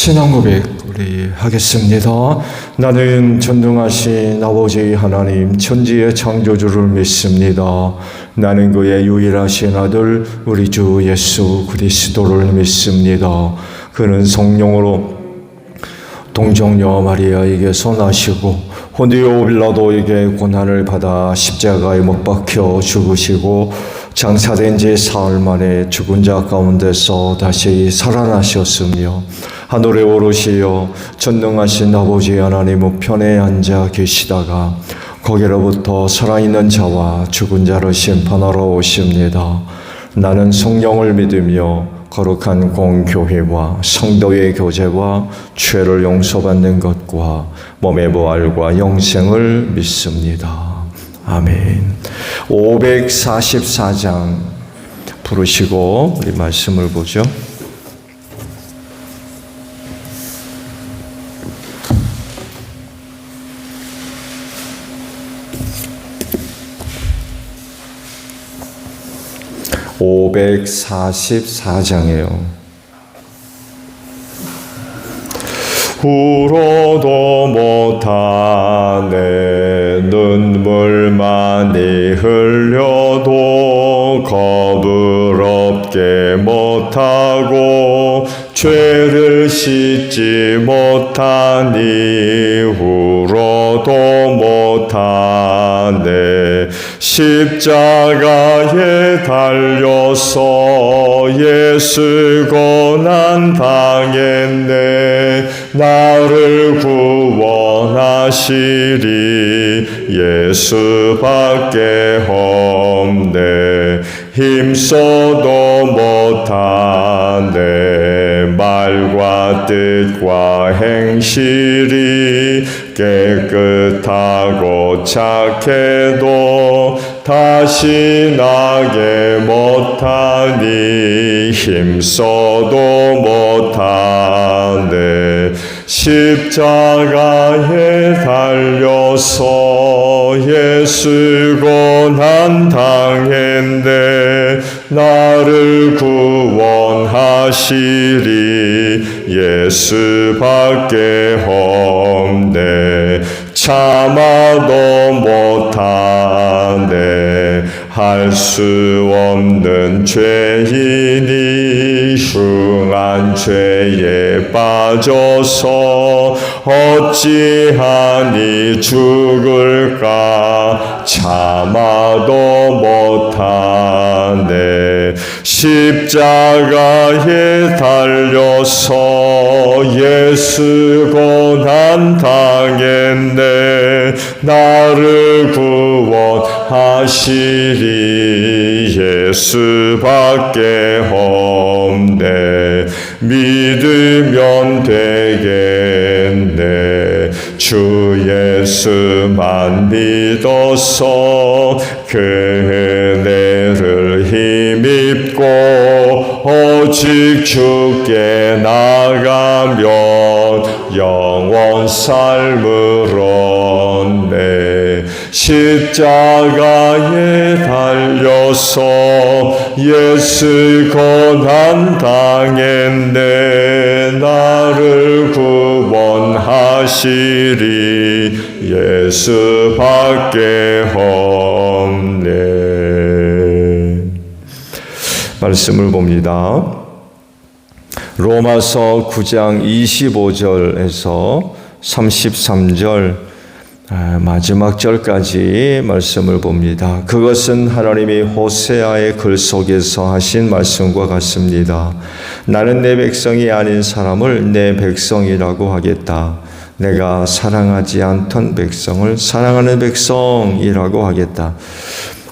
신앙 고백 우리 하겠습니다. 나는 전능하신 아버지 하나님 천지의 창조주를 믿습니다. 나는 그의 유일하신 아들 우리 주 예수 그리스도를 믿습니다. 그는 성령으로 동정녀 마리아에게서 나시고 본디오 빌라도에게 고난을 받아 십자가에 못 박혀 죽으시고 장사된 지 사흘 만에 죽은 자 가운데서 다시 살아나셨으며 하늘에 오르시어 전능하신 아버지 하나님 우편에 앉아 계시다가 거기로부터 살아있는 자와 죽은 자를 심판하러 오십니다. 나는 성령을 믿으며 거룩한 공교회와 성도의 교제와 죄를 용서받는 것과 몸의 부활과 영생을 믿습니다. 아멘. 544장 부르시고 우리 말씀을 보죠. (544장이에요) 울어도 못하네 눈물 많이 흘려도 겁을 없게 못하고 죄를 씻지 못하니 울어도 못하네 십자가에 달려서 예수 고난 당했네 나를 구원하시리 예수밖에 없네 힘써도 못하네 말과 뜻과 행실이 깨끗하고 착해도 다시 나게 못하니 힘써도 못하네 십자가에 달려서 예수 고난 당했네 나를 구원하시리 예수밖에 없네 참아도 못하네 할 수 없는 죄인이 흉한 죄에 빠져서 어찌하니 죽을까 참아도 못하네 십자가에 달려서 예수 고난 당했네 나를 구원하시리 예수밖에 없네 믿으면 되겠네 주 예수만 믿어서 그 은혜를 힘입고 오직 주께 나가면 영원 삶을 얻네 십자가에 달려서 예수 고난 당했네 나를 구원하시리 예수밖에 없네. 말씀을 봅니다. 로마서 9장 25절에서 33절 마지막 절까지 말씀을 봅니다. 그것은 하나님이 호세아의 글 속에서 하신 말씀과 같습니다. 나는 내 백성이 아닌 사람을 내 백성이라고 하겠다. 내가 사랑하지 않던 백성을 사랑하는 백성이라고 하겠다.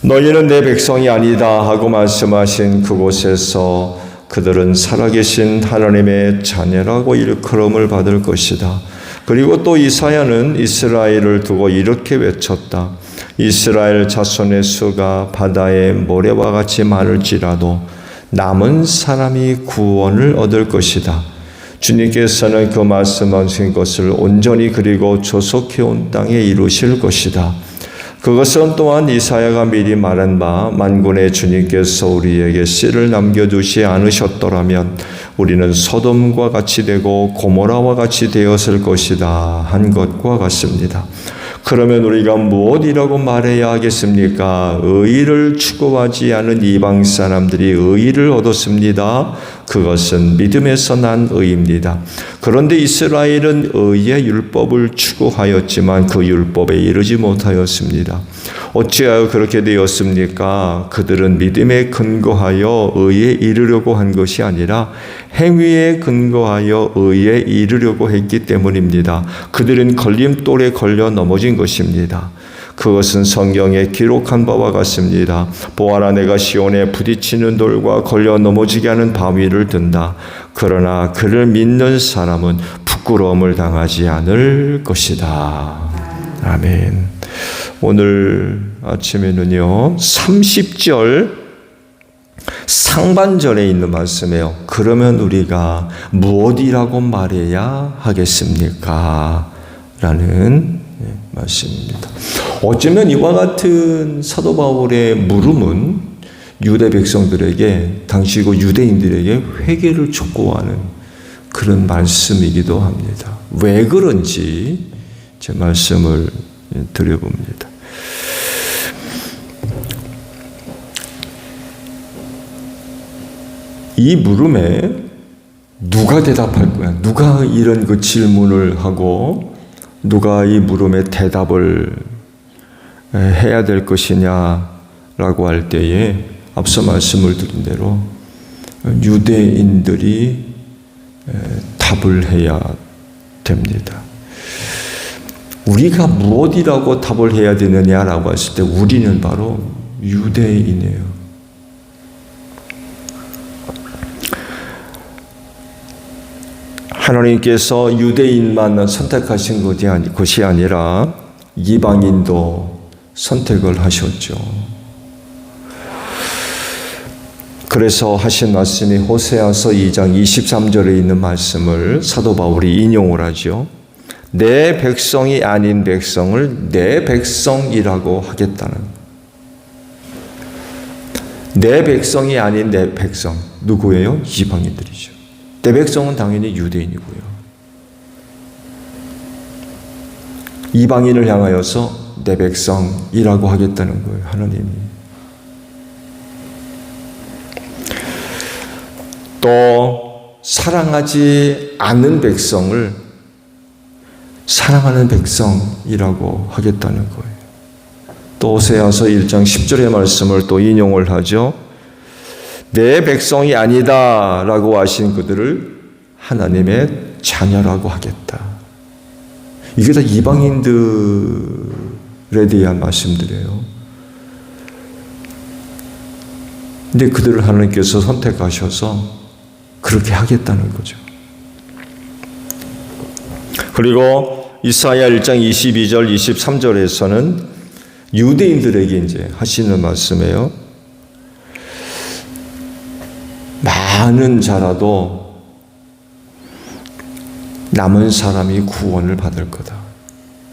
너희는 내 백성이 아니다 하고 말씀하신 그곳에서 그들은 살아계신 하나님의 자녀라고 일컬음을 받을 것이다. 그리고 또 이사야는 이스라엘을 두고 이렇게 외쳤다. 이스라엘 자손의 수가 바다의 모래와 같이 많을지라도 남은 사람이 구원을 얻을 것이다. 주님께서는 그 말씀하신 것을 온전히 그리고 조속해온 땅에 이루실 것이다. 그것은 또한 이사야가 미리 말한 바 만군의 주님께서 우리에게 씨를 남겨두지 않으셨더라면 우리는 소돔과 같이 되고 고모라와 같이 되었을 것이다 한 것과 같습니다. 그러면 우리가 무엇이라고 말해야 하겠습니까? 의를 추구하지 않은 이방 사람들이 의를 얻었습니다. 그것은 믿음에서 난 의입니다. 그런데 이스라엘은 의의 율법을 추구하였지만 그 율법에 이르지 못하였습니다. 어찌하여 그렇게 되었습니까? 그들은 믿음에 근거하여 의에 이르려고 한 것이 아니라 행위에 근거하여 의에 이르려고 했기 때문입니다. 그들은 걸림돌에 걸려 넘어진 것입니다. 그것은 성경에 기록한 바와 같습니다. 보아라, 내가 시온에 부딪히는 돌과 걸려 넘어지게 하는 바위를 든다. 그러나 그를 믿는 사람은 부끄러움을 당하지 않을 것이다. 아멘. 오늘 아침에는요 30절 상반절에 있는 말씀이에요. 그러면 우리가 무엇이라고 말해야 하겠습니까? 라는 말씀입니다. 어쩌면 이와 같은 사도 바울의 물음은 유대 백성들에게, 당시 그 유대인들에게 회개를 촉구하는 그런 말씀이기도 합니다. 왜 그런지 제 말씀을 드려봅니다. 이 물음에 누가 대답할 거야? 누가 이런 그 질문을 하고 누가 이 물음에 대답을 해야 될 것이냐라고 할 때에 앞서 말씀을 드린 대로 유대인들이 답을 해야 됩니다. 우리가 무엇이라고 답을 해야 되느냐라고 했을 때 우리는 바로 유대인이에요. 하나님께서 유대인만 선택하신 것이 아니라 이방인도 선택을 하셨죠. 그래서 하신 말씀이 호세아서 2장 23절에 있는 말씀을 사도 바울이 인용을 하죠. 내 백성이 아닌 백성을 내 백성이라고 하겠다는, 내 백성이 아닌 내 백성, 누구예요? 이방인들이죠. 내 백성은 당연히 유대인이고요. 이방인을 향하여서 내 백성이라고 하겠다는 거예요, 하나님이. 또 사랑하지 않는 백성을 사랑하는 백성이라고 하겠다는 거예요. 또 호세아서 1장 10절의 말씀을 또 인용을 하죠. 내 백성이 아니다 라고 하신 그들을 하나님의 자녀라고 하겠다. 이게 다 이방인들에 대한 말씀들이에요. 근데 그들을 하나님께서 선택하셔서 그렇게 하겠다는 거죠. 그리고 이사야 1장 22절 23절에서는 유대인들에게 이제 하시는 말씀이에요. 많은 자라도 남은 사람이 구원을 받을 거다.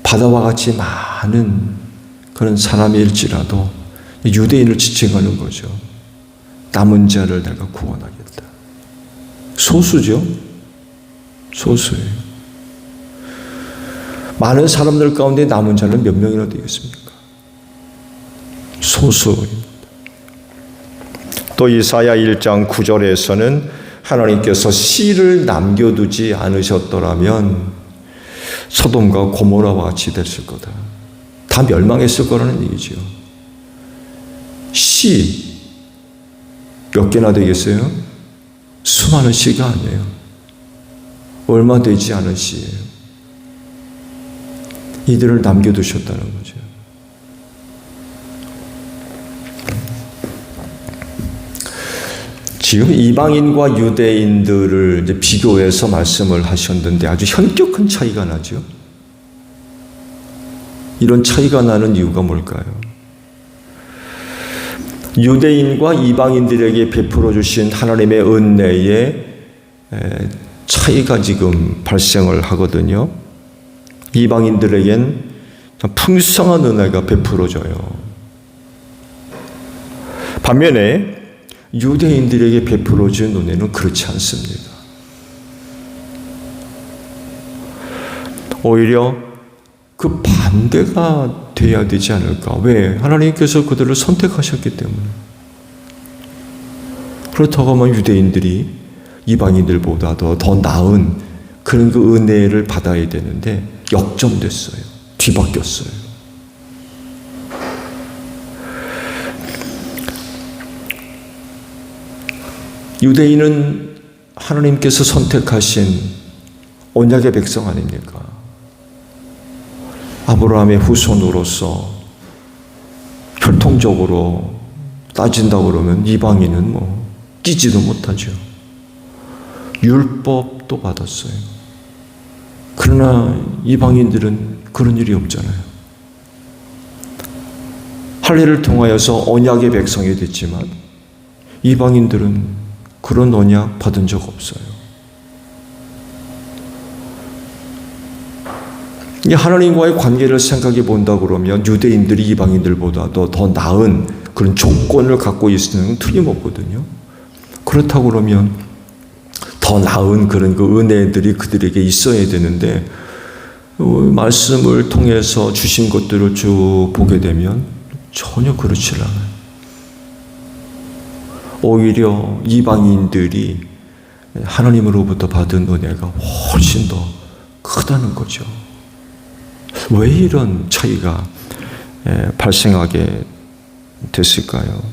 바다와 같이 많은 그런 사람일지라도 유대인을 지칭하는 거죠. 남은 자를 내가 구원하겠다. 소수죠. 소수예요. 많은 사람들 가운데 남은 자는 몇 명이나 되겠습니까? 소수입니다. 또 이사야 1장 9절에서는 하나님께서 씨를 남겨두지 않으셨더라면 소돔과 고모라와 같이 됐을 거다. 다 멸망했을 거라는 얘기죠. 씨 몇 개나 되겠어요? 수많은 씨가 아니에요. 얼마 되지 않은 씨예요. 이들을 남겨두셨다는 거죠. 지금 이방인과 유대인들을 이제 비교해서 말씀을 하셨는데 아주 현격한 차이가 나죠. 이런 차이가 나는 이유가 뭘까요? 유대인과 이방인들에게 베풀어 주신 하나님의 은혜에 차이가 지금 발생을 하거든요. 이방인들에겐 풍성한 은혜가 베풀어져요. 반면에 유대인들에게 베풀어진 은혜는 그렇지 않습니다. 오히려 그 반대가 돼야 되지 않을까. 왜? 하나님께서 그들을 선택하셨기 때문에. 그렇다고 하면 유대인들이 이방인들보다 더 나은 그런 그 은혜를 받아야 되는데 역전됐어요. 뒤바뀌었어요. 유대인은 하나님께서 선택하신 언약의 백성 아닙니까? 아브라함의 후손으로서 혈통적으로 따진다고 그러면 이방인은 끼지도 못하죠. 율법도 받았어요. 그러나 이방인들은 그런 일이 없잖아요. 할례를 통하여서 언약의 백성이 됐지만 이방인들은 그런 언약 받은 적 없어요. 하나님과의 관계를 생각해 본다 그러면 유대인들이 이방인들보다 더 나은 그런 조건을 갖고 있는 건 틀림없거든요. 그렇다고 그러면 더 나은 그런 그 은혜들이 그들에게 있어야 되는데 말씀을 통해서 주신 것들을 쭉 보게 되면 전혀 그렇지 않아요. 오히려 이방인들이 하나님으로부터 받은 은혜가 훨씬 더 크다는 거죠. 왜 이런 차이가 발생하게 됐을까요?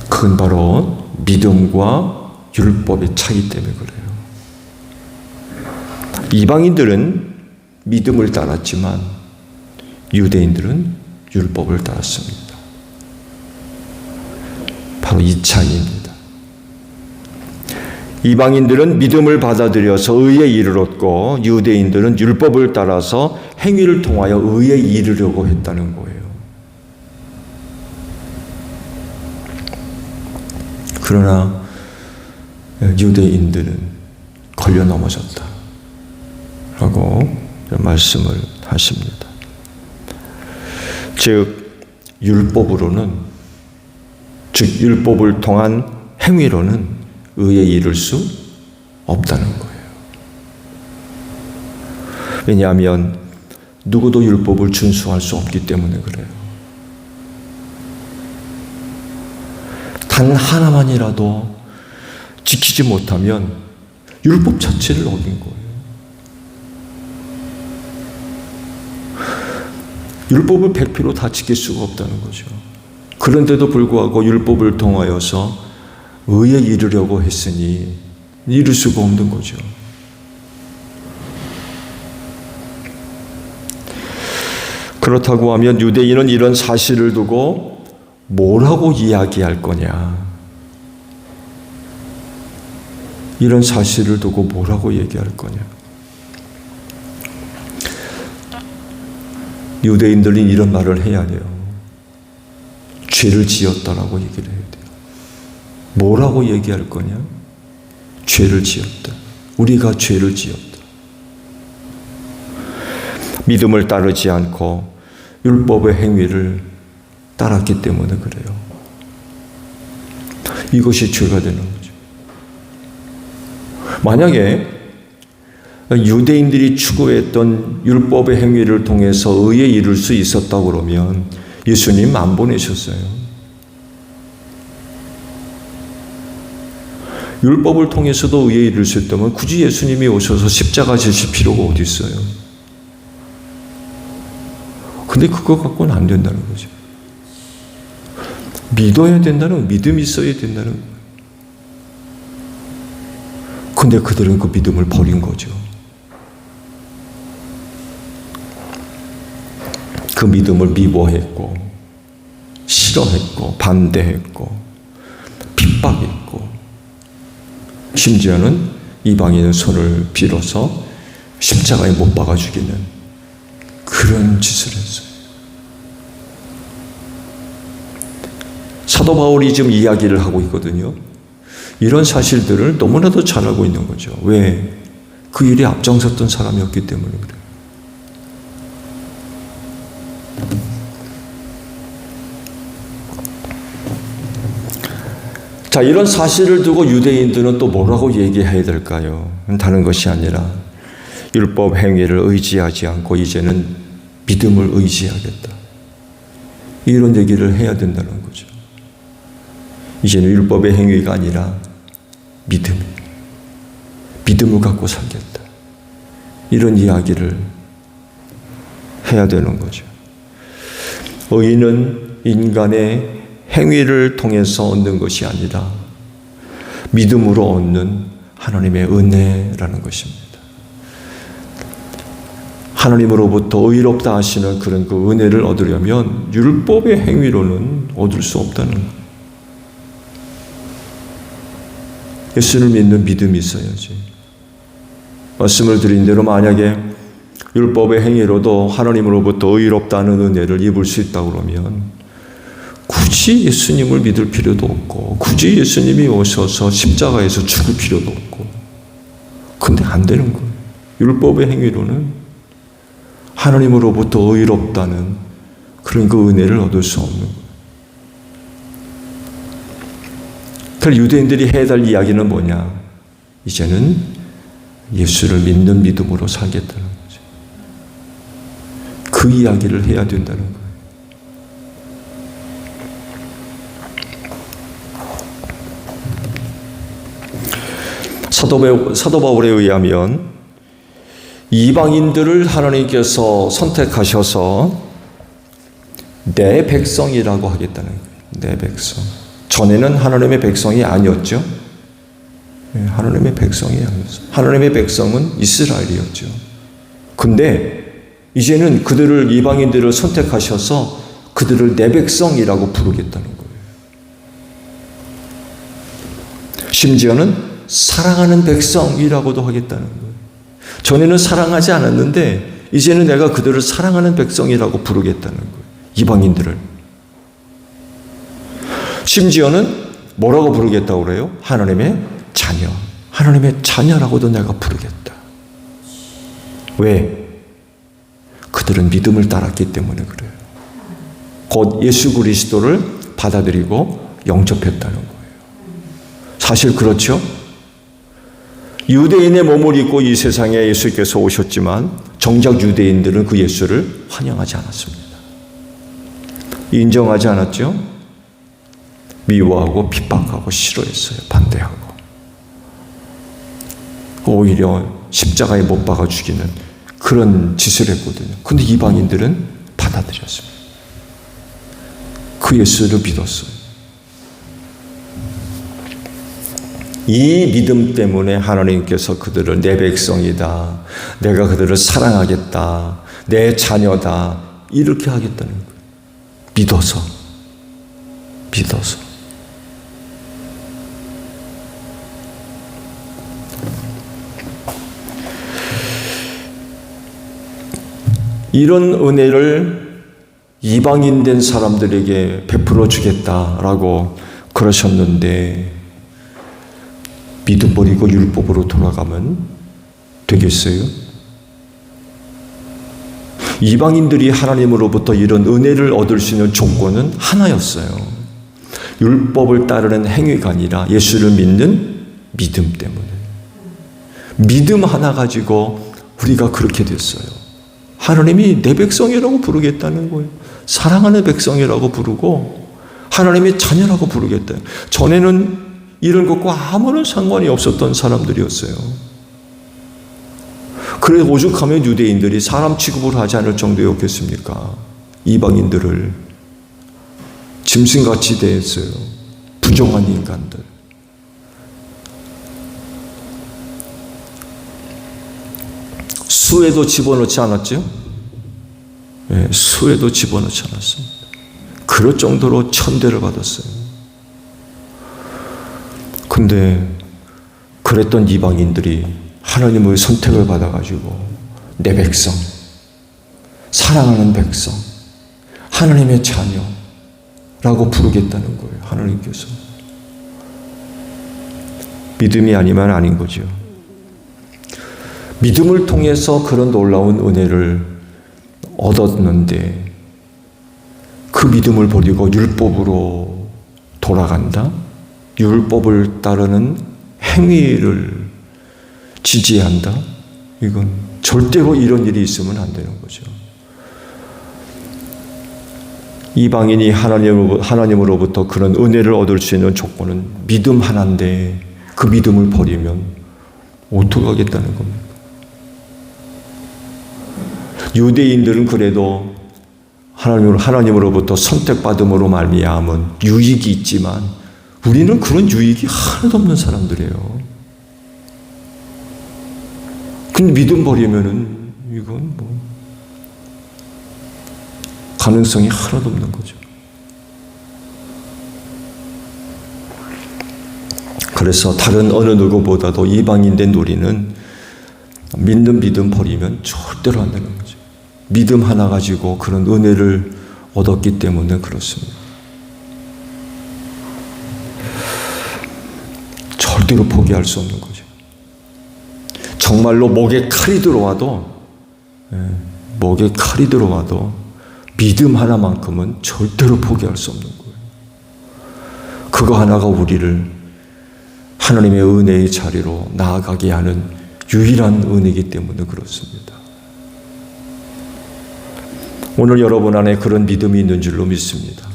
그건 바로 믿음과 율법의 차이 때문에 그래요. 이방인들은 믿음을 따랐지만 유대인들은 율법을 따랐습니다. 바로 이 차이입니다. 이방인들은 믿음을 받아들여서 의의 일을 얻고 유대인들은 율법을 따라서 행위를 통하여 의에 이르려고 했다는 거예요. 그러나 유대인들은 걸려 넘어졌다 라고 말씀을 하십니다. 즉 율법을 통한 행위로는 의에 이를 수 없다는 거예요. 왜냐하면 누구도 율법을 준수할 수 없기 때문에 그래요. 단 하나만이라도 지키지 못하면 율법 자체를 어긴 거예요. 율법을 100% 다 지킬 수가 없다는 거죠. 그런데도 불구하고 율법을 통하여서 의에 이르려고 했으니 이룰 수가 없는 거죠. 그렇다고 하면 유대인은 이런 사실을 두고 뭐라고 이야기할 거냐? 이런 사실을 두고 뭐라고 얘기할 거냐? 유대인들은 이런 말을 해야 돼요. 죄를 지었다라고 얘기를 해야 돼요. 뭐라고 얘기할 거냐? 죄를 지었다. 우리가 죄를 지었다. 믿음을 따르지 않고 율법의 행위를 따랐기 때문에 그래요. 이것이 죄가 되는 거죠. 만약에 유대인들이 추구했던 율법의 행위를 통해서 의에 이를 수 있었다고 그러면 예수님 안 보내셨어요. 율법을 통해서도 의에 이를 수 있다면 굳이 예수님이 오셔서 십자가 지실 필요가 어디 있어요? 근데 그거 갖고는 안 된다는 거죠. 믿어야 된다는, 믿음이 있어야 된다는 거예요. 근데 그들은 그 믿음을 버린 거죠. 그 믿음을 미워했고, 싫어했고, 반대했고, 핍박했고, 심지어는 이방인의 손을 빌어서 십자가에 못 박아 죽이는 그런 짓을 했어요. 사도 바울이 지금 이야기를 하고 있거든요. 이런 사실들을 너무나도 잘 알고 있는 거죠. 왜? 그 일에 앞장섰던 사람이었기 때문에 그래요. 자, 이런 사실을 두고 유대인들은 또 뭐라고 얘기해야 될까요? 다른 것이 아니라 율법 행위를 의지하지 않고 이제는 믿음을 의지하겠다. 이런 얘기를 해야 된다는 거죠. 이제는 율법의 행위가 아니라 믿음을 갖고 살겠다. 이런 이야기를 해야 되는 거죠. 의인은 인간의 행위를 통해서 얻는 것이 아니라 믿음으로 얻는 하나님의 은혜라는 것입니다. 하나님으로부터 의롭다 하시는 그런 그 은혜를 얻으려면 율법의 행위로는 얻을 수 없다는 거예요. 예수를 믿는 믿음이 있어야지. 말씀을 드린 대로 만약에 율법의 행위로도 하나님으로부터 의롭다는 은혜를 입을 수 있다고 그러면 굳이 예수님을 믿을 필요도 없고 굳이 예수님이 오셔서 십자가에서 죽을 필요도 없고, 근데 안 되는 거예요. 율법의 행위로는 하나님으로부터 의롭다는 그런 그 은혜를 얻을 수 없는 거예요. 그래서 유대인들이 해야 할 이야기는 뭐냐? 이제는 예수를 믿는 믿음으로 살겠다는 거죠. 그 이야기를 해야 된다는 거예요. 사도 바울에 의하면 이방인들을 하나님께서 선택하셔서 내 백성이라고 하겠다는 거예요. 내 백성. 전에는 하나님의 백성이 아니었죠. 하나님의 백성이 아니었어요. 하나님의 백성은 이스라엘이었죠. 근데 이제는 그들을, 이방인들을 선택하셔서 그들을 내 백성이라고 부르겠다는 거예요. 심지어는 사랑하는 백성이라고도 하겠다는 거예요. 전에는 사랑하지 않았는데 이제는 내가 그들을 사랑하는 백성이라고 부르겠다는 거예요. 이방인들을. 심지어는 뭐라고 부르겠다고 그래요? 하나님의 자녀. 하나님의 자녀라고도 내가 부르겠다. 왜? 그들은 믿음을 따랐기 때문에 그래요. 곧 예수 그리스도를 받아들이고 영접했다는 거예요. 사실 그렇죠? 유대인의 몸을 입고 이 세상에 예수께서 오셨지만 정작 유대인들은 그 예수를 환영하지 않았습니다. 인정하지 않았죠? 미워하고 핍박하고 싫어했어요. 반대하고. 오히려 십자가에 못 박아 죽이는 그런 짓을 했거든요. 근데 이방인들은 받아들였습니다. 그 예수를 믿었어요. 이 믿음 때문에 하나님께서 그들을 내 백성이다, 내가 그들을 사랑하겠다, 내 자녀다, 이렇게 하겠다는 거예요. 믿어서. 이런 은혜를 이방인 된 사람들에게 베풀어 주겠다라고 그러셨는데 믿음 버리고 율법으로 돌아가면 되겠어요? 이방인들이 하나님으로부터 이런 은혜를 얻을 수 있는 조건은 하나였어요. 율법을 따르는 행위가 아니라 예수를 믿는 믿음 때문에. 믿음 하나 가지고 우리가 그렇게 됐어요. 하나님이 내 백성이라고 부르겠다는 거예요. 사랑하는 백성이라고 부르고 하나님의 자녀라고 부르겠다. 전에는 이런 것과 아무런 상관이 없었던 사람들이었어요. 그래 오죽하면 유대인들이 사람 취급을 하지 않을 정도였겠습니까? 이방인들을 짐승같이 대했어요. 부정한 인간들. 수에도 집어넣지 않았죠? 네, 수에도 집어넣지 않았습니다. 그럴 정도로 천대를 받았어요. 근데 그랬던 이방인들이 하나님의 선택을 받아가지고 내 백성, 사랑하는 백성, 하나님의 자녀라고 부르겠다는 거예요. 하나님께서. 믿음이 아니면 아닌 거죠. 믿음을 통해서 그런 놀라운 은혜를 얻었는데 그 믿음을 버리고 율법으로 돌아간다? 율법을 따르는 행위를 지지한다? 이건 절대로 이런 일이 있으면 안 되는 거죠. 이방인이 하나님으로부터 그런 은혜를 얻을 수 있는 조건은 믿음 하나인데 그 믿음을 버리면 어떻게 하겠다는 겁니까? 유대인들은 그래도 하나님으로부터 선택받음으로 말미암은 유익이 있지만 우리는 그런 유익이 하나도 없는 사람들이에요. 근데 믿음 버리면은 이건 뭐 가능성이 하나도 없는 거죠. 그래서 다른 어느 누구보다도 이방인된 우리는 믿는 믿음 버리면 절대로 안 되는 거죠. 믿음 하나 가지고 그런 은혜를 얻었기 때문에 그렇습니다. 절대로 포기할 수 없는 거죠. 정말로 목에 칼이 들어와도 믿음 하나만큼은 절대로 포기할 수 없는 거예요. 그거 하나가 우리를 하나님의 은혜의 자리로 나아가게 하는 유일한 은혜이기 때문에 그렇습니다. 오늘 여러분 안에 그런 믿음이 있는 줄로 믿습니다.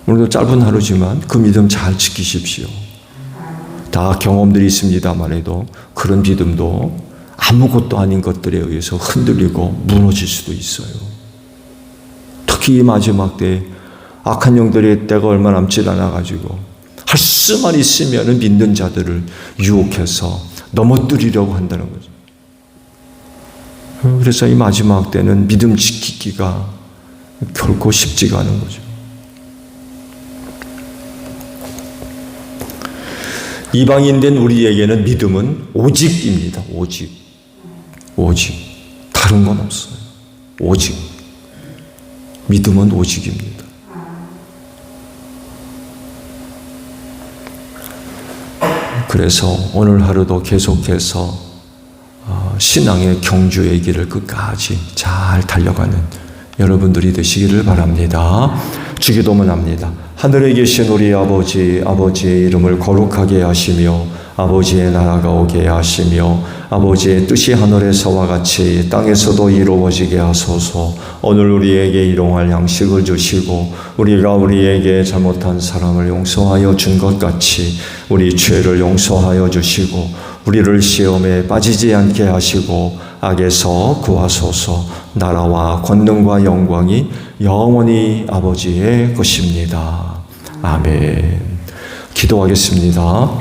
오늘도 짧은 하루지만 그 믿음 잘 지키십시오. 다 경험들이 있습니다만 해도 그런 믿음도 아무것도 아닌 것들에 의해서 흔들리고 무너질 수도 있어요. 특히 이 마지막 때 악한 영들의 때가 얼마 남지 않아가지고 할 수만 있으면 믿는 자들을 유혹해서 넘어뜨리려고 한다는 거죠. 그래서 이 마지막 때는 믿음 지키기가 결코 쉽지가 않은 거죠. 이방인된 우리에게는 믿음은 오직입니다. 오직. 다른 건 없어요. 오직. 믿음은 오직입니다. 그래서 오늘 하루도 계속해서 신앙의 경주의 길을 끝까지 잘 달려가는 여러분들이 되시기를 바랍니다. 주기도문 합니다. 하늘에 계신 우리 아버지, 아버지의 이름을 거룩하게 하시며 아버지의 나라가 오게 하시며 아버지의 뜻이 하늘에서와 같이 땅에서도 이루어지게 하소서. 오늘 우리에게 일용할 양식을 주시고 우리가 우리에게 잘못한 사람을 용서하여 준 것 같이 우리 죄를 용서하여 주시고 우리를 시험에 빠지지 않게 하시고 악에서 구하소서. 나라와 권능과 영광이 영원히 아버지의 것입니다. 아멘. 기도하겠습니다.